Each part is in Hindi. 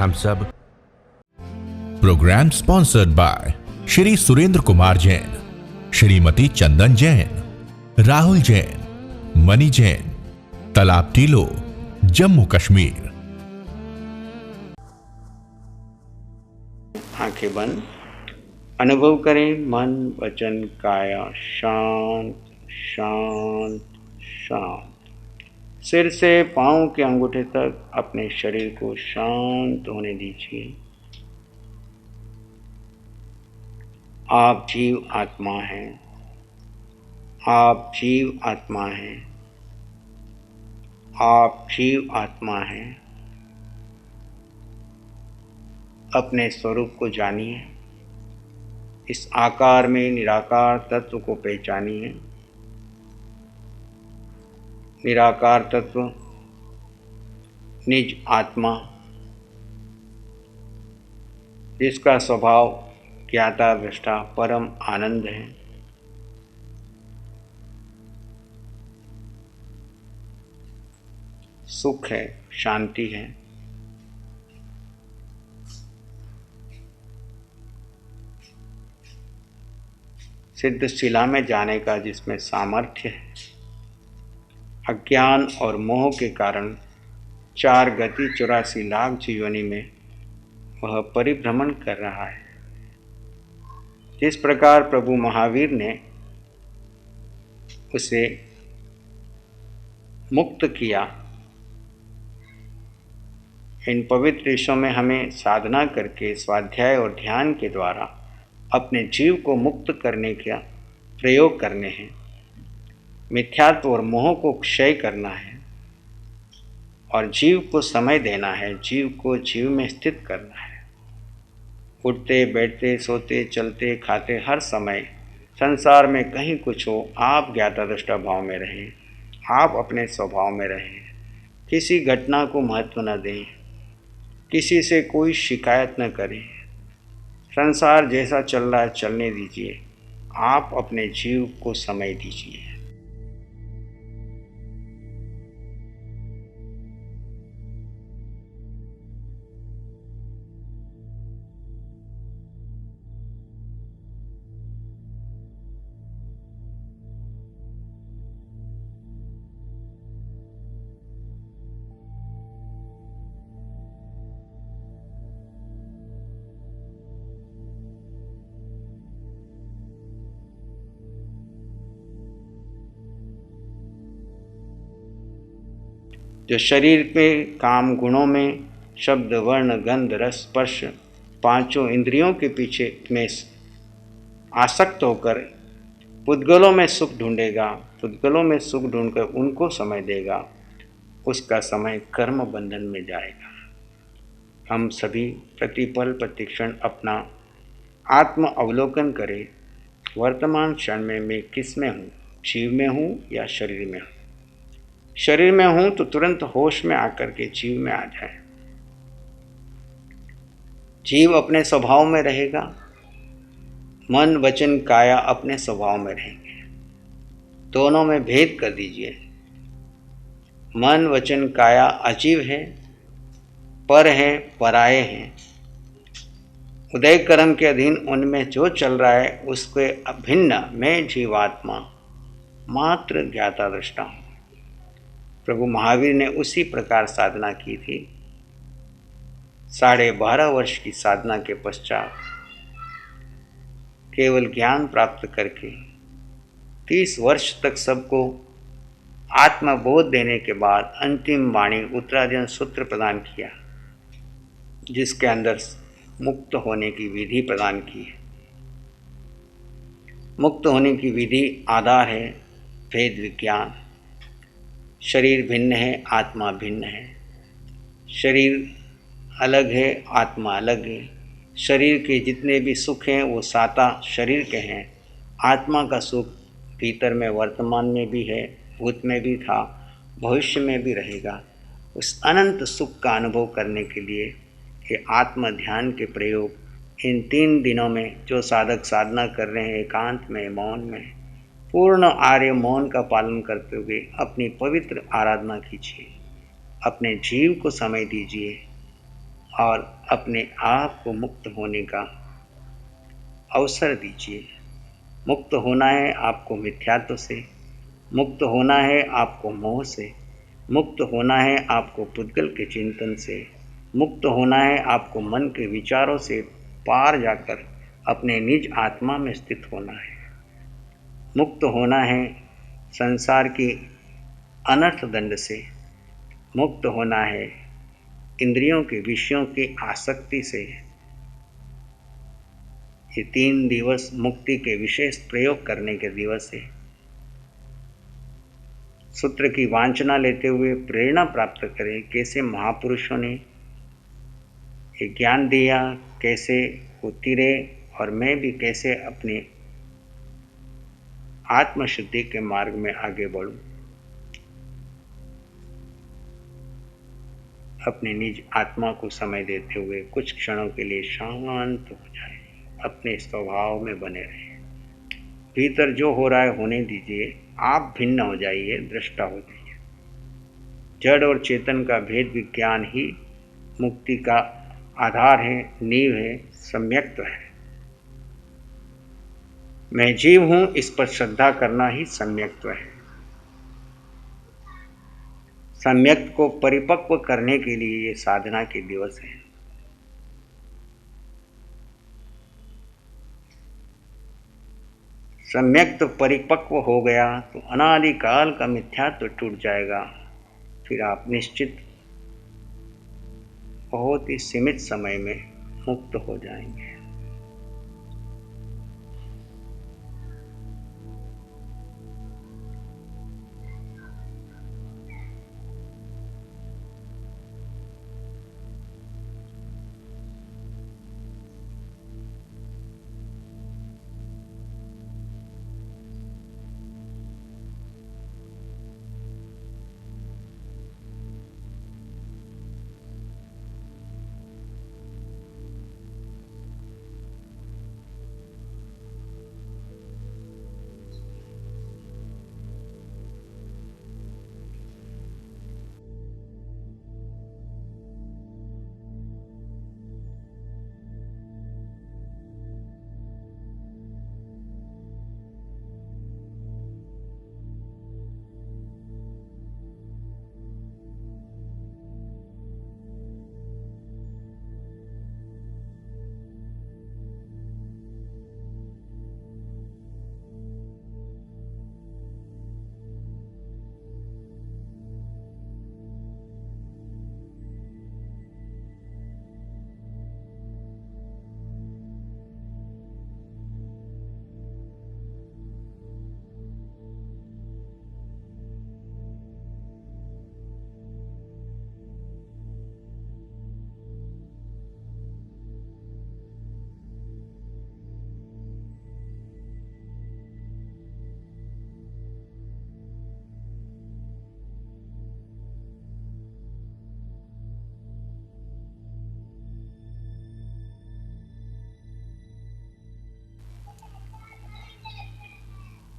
हम सब। Program sponsored by Shri Surendra Kumar Jain, Shrimati Chandan Jain, Rahul Jain, Mani Jain, Talab Tillo, Jammu Kashmir. आंखें बंद, अनुभव करें मन वचन काया शांत शांत शांत। सिर से पांव के अंगूठे तक अपने शरीर को शांत होने दीजिए। आप जीव आत्मा हैं, आप जीव आत्मा हैं, आप जीव आत्मा हैं। अपने स्वरूप को जानिए, इस आकार में निराकार तत्व को पहचानिए। निराकार तत्व निज आत्मा, जिसका स्वभाव ज्ञाता दृष्टा परम आनंद है। सुख है, शांति है। सिद्ध शिला में जाने का जिसमें सामर्थ्य है। अज्ञान और मोह के कारण 4 गति 84 लाख जीवनी में वह परिभ्रमण कर रहा है। जिस प्रकार प्रभु महावीर ने उसे मुक्त किया, इन पवित्र देशों में हमें साधना करके स्वाध्याय और ध्यान के द्वारा अपने जीव को मुक्त करने का प्रयोग करने हैं। मिथ्यात्व और मोह को क्षय करना है और जीव को समय देना है, जीव को जीव में स्थित करना है। उठते बैठते सोते चलते खाते हर समय संसार में कहीं कुछ हो, आप ज्ञाता दृष्टा भाव में रहें, आप अपने स्वभाव में रहें। किसी घटना को महत्व न दें, किसी से कोई शिकायत न करें। संसार जैसा चल रहा है चलने दीजिए, आप अपने जीव को समय दीजिए। जो शरीर पे काम गुणों में शब्द वर्ण गंध रस स्पर्श 5 इंद्रियों के पीछे में आसक्त होकर पुद्गलों में सुख ढूंढेगा, पुद्गलों में सुख ढूंढकर उनको समय देगा, उसका समय कर्म बंधन में जाएगा। हम सभी प्रतिपल प्रतिक्षण अपना आत्म अवलोकन करें। वर्तमान क्षण में मैं किस में हूँ, जीव में हूँ या शरीर में हूँ। शरीर में हूं तो तुरंत होश में आकर के जीव में आ जाए। जीव अपने स्वभाव में रहेगा, मन वचन काया अपने स्वभाव में रहेंगे। दोनों में भेद कर दीजिए। मन वचन काया अजीव है, पर है, पराये हैं। उदय कर्म के अधीन उनमें जो चल रहा है उसके अभिन्न मैं जीवात्मा मात्र ज्ञाता दृष्टा हूं। प्रभु महावीर ने उसी प्रकार साधना की थी। 12.5 वर्ष की साधना के पश्चात केवल ज्ञान प्राप्त करके 30 वर्ष तक सबको आत्मबोध देने के बाद अंतिम वाणी उत्तराधिकार सूत्र प्रदान किया, जिसके अंदर मुक्त होने की विधि प्रदान की है। मुक्त होने की विधि आधार है भेद विज्ञान। शरीर भिन्न है, आत्मा भिन्न है। शरीर अलग है, आत्मा अलग है। शरीर के जितने भी सुख हैं वो साता शरीर के हैं। आत्मा का सुख भीतर में वर्तमान में भी है, भूत में भी था, भविष्य में भी रहेगा। उस अनंत सुख का अनुभव करने के लिए ये आत्म ध्यान के प्रयोग इन 3 दिनों में जो साधक साधना कर रहे हैं, एकांत में मौन में पूर्ण आर्य मौन का पालन करते हुए अपनी पवित्र आराधना कीजिए। अपने जीव को समय दीजिए। और अपने आप को मुक्त होने का अवसर दीजिए। मुक्त होना है आपको मिथ्यात्व से, मुक्त होना है आपको मोह से, मुक्त होना है आपको पुद्गल के चिंतन से, मुक्त होना है आपको मन के विचारों से पार जाकर अपने निज आत्मा में स्थित होना है। मुक्त होना है संसार की अनर्थ दंड से, मुक्त होना है इंद्रियों के विषयों की आसक्ति से। ये 3 दिवस मुक्ति के विशेष प्रयोग करने के दिवस है। सूत्र की वांछना लेते हुए प्रेरणा प्राप्त करें, कैसे महापुरुषों ने ये ज्ञान दिया, कैसे उतरे और मैं भी कैसे अपने आत्मशुद्धि के मार्ग में आगे बढ़ूं। अपने निज आत्मा को समय देते हुए कुछ क्षणों के लिए शांत हो जाए, अपने स्वभाव में बने रहें। भीतर जो हो रहा है होने दीजिए, आप भिन्न हो जाइए, दृष्टा हो जाइए। जड़ और चेतन का भेद विज्ञान ही मुक्ति का आधार है, नींव है, सम्यक्त्व है। मैं जीव हूं, इस पर श्रद्धा करना ही सम्यक्त्व है। सम्यक्त को परिपक्व करने के लिए ये साधना के दिवस है। सम्यक्त परिपक्व हो गया तो अनादिकाल का मिथ्यात्व टूट जाएगा। फिर आप निश्चित बहुत ही सीमित समय में मुक्त हो जाएंगे।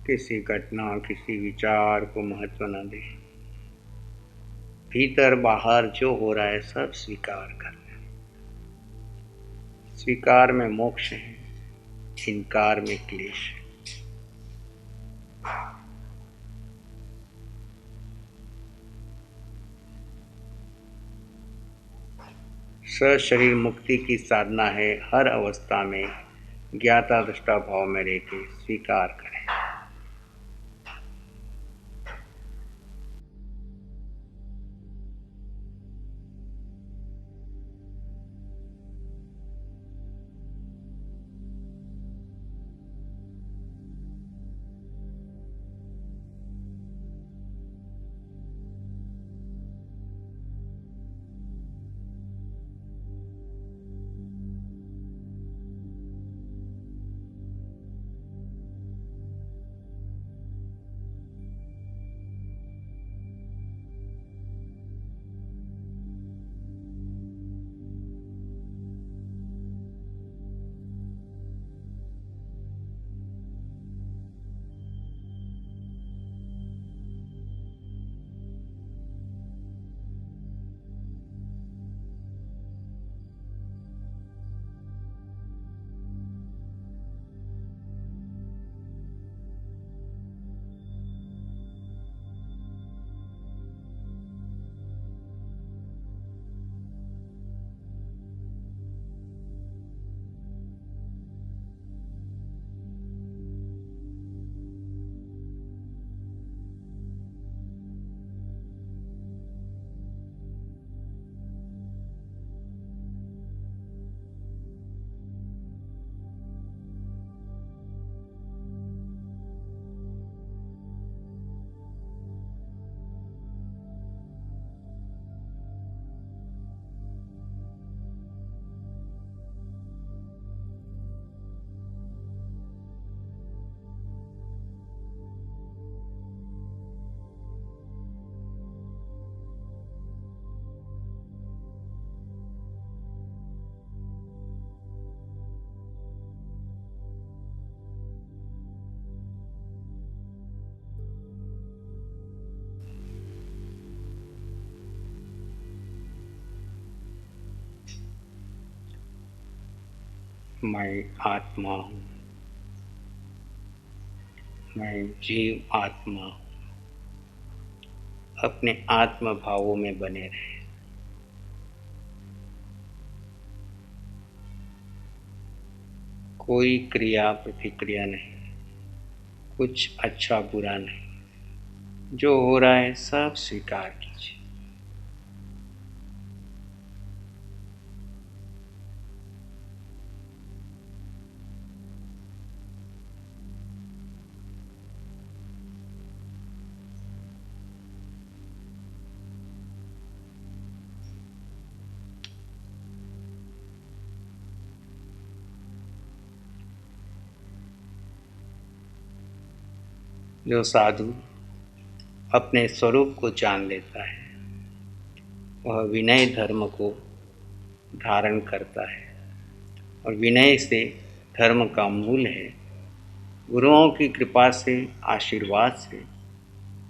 किसी घटना, किसी विचार को महत्व न दें। भीतर बाहर जो हो रहा है सब स्वीकार कर लें। स्वीकार में मोक्ष है, इनकार में क्लेश है। सशरीर मुक्ति की साधना है। हर अवस्था में ज्ञाता दृष्टा भाव में रहकर स्वीकार करें। मैं आत्मा हूँ, मैं जीव आत्मा हूँ। अपने आत्म भावों में बने रहे। कोई क्रिया प्रतिक्रिया नहीं, कुछ अच्छा बुरा नहीं, जो हो रहा है सब स्वीकार कीजिए। जो साधु अपने स्वरूप को जान लेता है, वह विनय धर्म को धारण करता है, और विनय से धर्म का मूल है। गुरुओं की कृपा से, आशीर्वाद से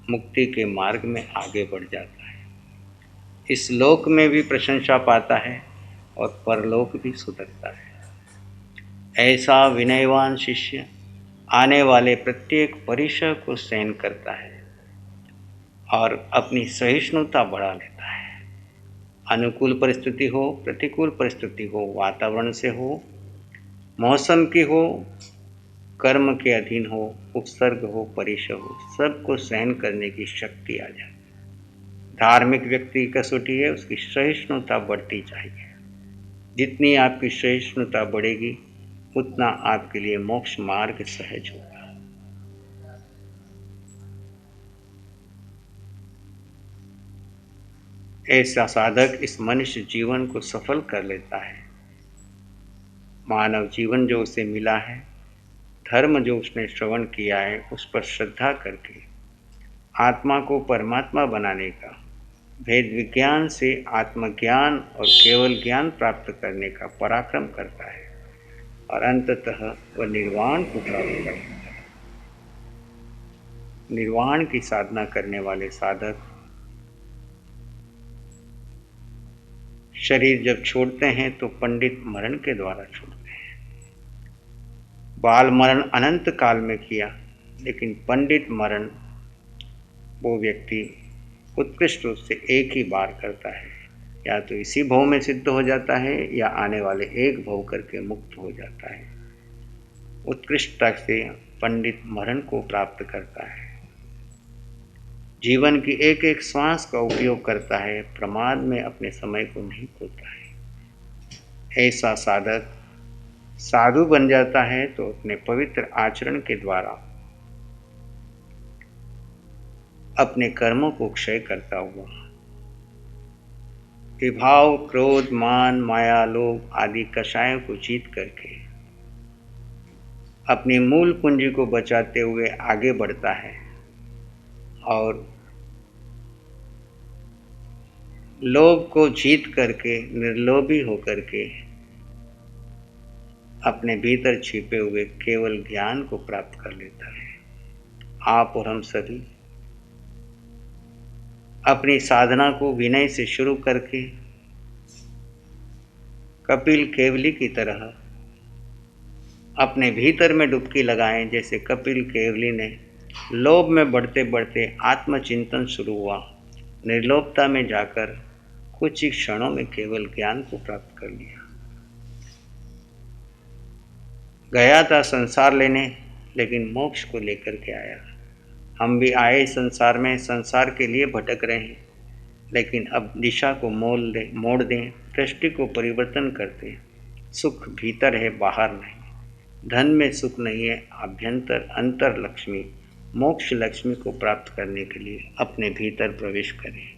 मुक्ति के मार्ग में आगे बढ़ जाता है। इस लोक में भी प्रशंसा पाता है और परलोक भी सुधरता है। ऐसा विनयवान शिष्य आने वाले प्रत्येक परिसर को सहन करता है और अपनी सहिष्णुता बढ़ा लेता है। अनुकूल परिस्थिति हो, प्रतिकूल परिस्थिति हो, वातावरण से हो, मौसम की हो, कर्म के अधीन हो, उपसर्ग हो, परिसर हो, सबको सहन करने की शक्ति आ जाए। धार्मिक व्यक्ति की कसौटी है, उसकी सहिष्णुता बढ़ती चाहिए। जितनी आपकी सहिष्णुता बढ़ेगी, उतना आपके लिए मोक्ष मार्ग सहज होगा। ऐसा साधक इस मनुष्य जीवन को सफल कर लेता है। मानव जीवन जो उसे मिला है, धर्म जो उसने श्रवण किया है, उस पर श्रद्धा करके आत्मा को परमात्मा बनाने का, भेद विज्ञान से आत्मज्ञान और केवल ज्ञान प्राप्त करने का पराक्रम करता है और अंततः वह निर्वाण को प्राप्त करता है। निर्वाण की साधना करने वाले साधक शरीर जब छोड़ते हैं तो पंडित मरण के द्वारा छोड़ते हैं। बाल मरण अनंत काल में किया, लेकिन पंडित मरण वो व्यक्ति उत्कृष्ट रूप से एक ही बार करता है। या तो इसी भव में सिद्ध हो जाता है या आने वाले एक भव करके मुक्त हो जाता है। उत्कृष्टता से पंडित मरण को प्राप्त करता है। जीवन की एक एक श्वास का उपयोग करता है, प्रमाद में अपने समय को नहीं खोता है। ऐसा साधक साधु बन जाता है तो अपने पवित्र आचरण के द्वारा अपने कर्मों को क्षय करता हुआ विभाव, क्रोध, मान, माया, लोभ आदि कषायों को जीत करके अपनी मूल पूंजी को बचाते हुए आगे बढ़ता है और लोभ को जीत करके, निर्लोभी होकर के अपने भीतर छिपे हुए केवल ज्ञान को प्राप्त कर लेता है। आप और हम सभी अपनी साधना को विनय से शुरू करके कपिल केवली की तरह अपने भीतर में डुबकी लगाएं। जैसे कपिल केवली ने लोभ में बढ़ते बढ़ते आत्मचिंतन शुरू हुआ, निर्लोभता में जाकर कुछ ही क्षणों में केवल ज्ञान को प्राप्त कर लिया। गया था संसार लेने, लेकिन मोक्ष को लेकर के आया। हम भी आए संसार में, संसार के लिए भटक रहे हैं, लेकिन अब दिशा को मोड़ दें, दृष्टि को परिवर्तन करते हैं। सुख भीतर है, बाहर नहीं। धन में सुख नहीं है, आभ्यंतर अंतर लक्ष्मी, मोक्ष लक्ष्मी को प्राप्त करने के लिए अपने भीतर प्रवेश करें।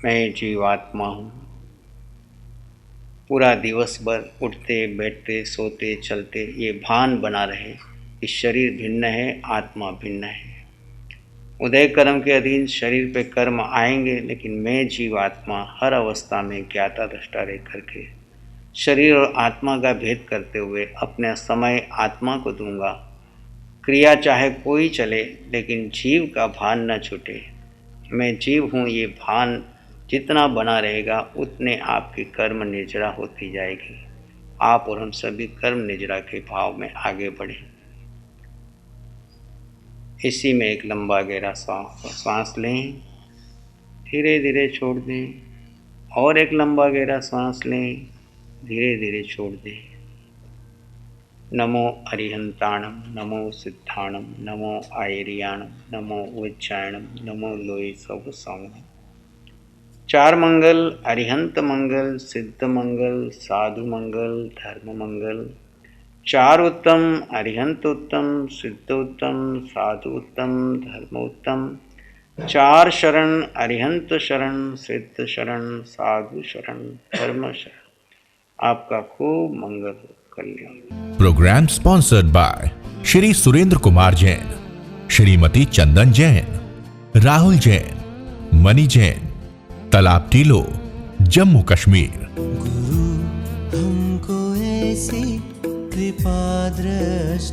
मैं जीवात्मा हूँ। पूरा दिवस भर उठते बैठते सोते चलते ये भान बना रहे कि शरीर भिन्न है, आत्मा भिन्न है। उदय कर्म के अधीन शरीर पे कर्म आएंगे, लेकिन मैं जीवात्मा हर अवस्था में ज्ञाता दृष्टा रह करके शरीर और आत्मा का भेद करते हुए अपना समय आत्मा को दूंगा। क्रिया चाहे कोई चले, लेकिन जीव का भान न छूटे। मैं जीव हूँ ये भान जितना बना रहेगा उतने आपकी कर्म निजरा होती जाएगी। आप और हम सभी कर्म निजरा के भाव में आगे बढ़ें। इसी में एक लंबा गहरा सांस लें, धीरे धीरे छोड़ दें, और एक लंबा गहरा सांस लें, धीरे धीरे छोड़ दें। नमो अरिहंताणम, नमो सिद्धाणम, नमो आयरियाणम, नमो उज्जायणम, नमो लोई सब सामणम। चार मंगल, अरिहंत मंगल, सिद्ध मंगल, साधु मंगल, धर्म मंगल। चार उत्तम, अरिहंत उत्तम, सिद्ध उत्तम, साधु उत्तम, धर्म उत्तम। चार शरण, अरिहंत शरण, सिद्ध शरण, साधु शरण, धर्म शरण। आपका खूब मंगल हो, कल्याण। Programme sponsored by Shri Surendra Kumar Jain, Shrimati Chandan Jain, Rahul Jain, Mani Jain, Talab Tillo, Jammu Kashmir. गुरु हमको ऐसी कृपा दृष्टि